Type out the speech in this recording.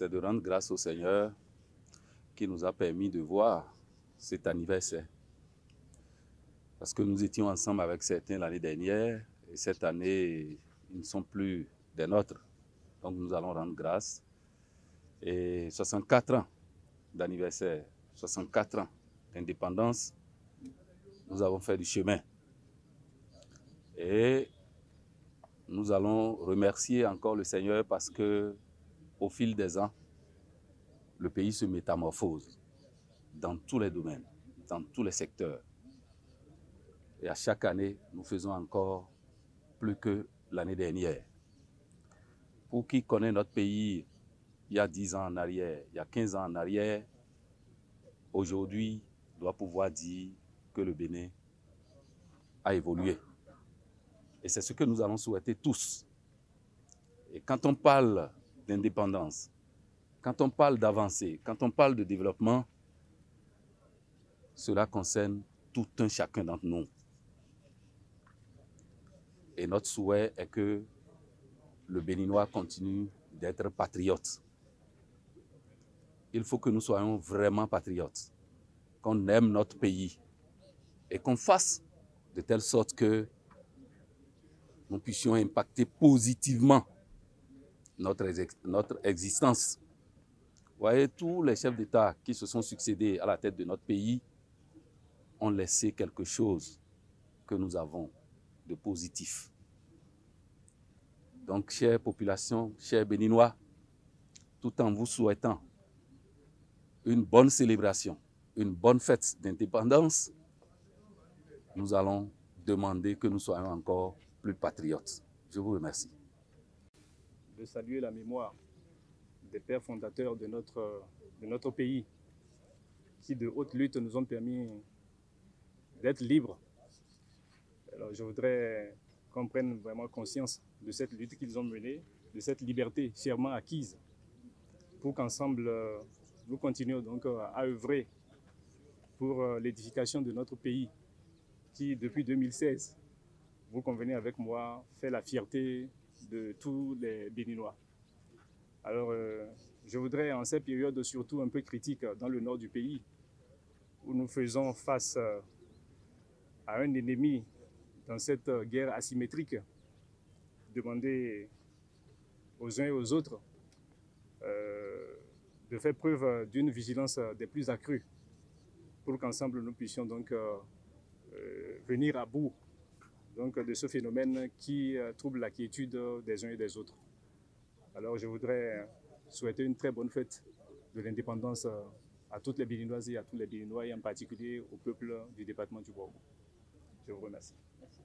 c'est de rendre grâce au Seigneur qui nous a permis de voir cet anniversaire. Parce que nous étions ensemble avec certains l'année dernière, et cette année, ils ne sont plus des nôtres. Donc nous allons rendre grâce. Et 64 ans d'anniversaire, 64 ans d'indépendance, nous avons fait du chemin. Et nous allons remercier encore le Seigneur parce que, au fil des ans, le pays se métamorphose dans tous les domaines, dans tous les secteurs. Et à chaque année, nous faisons encore plus que l'année dernière. Pour qui connaît notre pays il y a 10 ans en arrière, il y a 15 ans en arrière, aujourd'hui, doit pouvoir dire que le Bénin a évolué. Et c'est ce que nous allons souhaiter tous. Et quand on parle d'indépendance, quand on parle d'avancée, quand on parle de développement, cela concerne tout un chacun d'entre nous. Et notre souhait est que le Béninois continue d'être patriote. Il faut que nous soyons vraiment patriotes, qu'on aime notre pays et qu'on fasse de telle sorte que nous puissions impacter positivement notre existence. Vous voyez, tous les chefs d'État qui se sont succédés à la tête de notre pays ont laissé quelque chose que nous avons de positif. Donc, chère population, chers Béninois, tout en vous souhaitant une bonne célébration, une bonne fête d'indépendance, nous allons demander que nous soyons encore plus patriotes. Je vous remercie. De saluer la mémoire des pères fondateurs de notre pays qui, de haute lutte, nous ont permis d'être libres. Alors, je voudrais qu'on prenne vraiment conscience de cette lutte qu'ils ont menée, de cette liberté chèrement acquise, pour qu'ensemble, nous continuions donc à œuvrer pour l'édification de notre pays qui, depuis 2016, vous convenez avec moi, fait la fierté de tous les Béninois. Alors, je voudrais, en cette période surtout un peu critique dans le nord du pays, où nous faisons face à un ennemi dans cette guerre asymétrique, demander aux uns et aux autres de faire preuve d'une vigilance des plus accrues pour qu'ensemble nous puissions donc venir à bout donc, de ce phénomène qui trouble la quiétude des uns et des autres. Alors je voudrais souhaiter une très bonne fête de l'indépendance à toutes les Béninoises et à tous les Béninois, et en particulier au peuple du département du Borgo. Je vous remercie. Merci.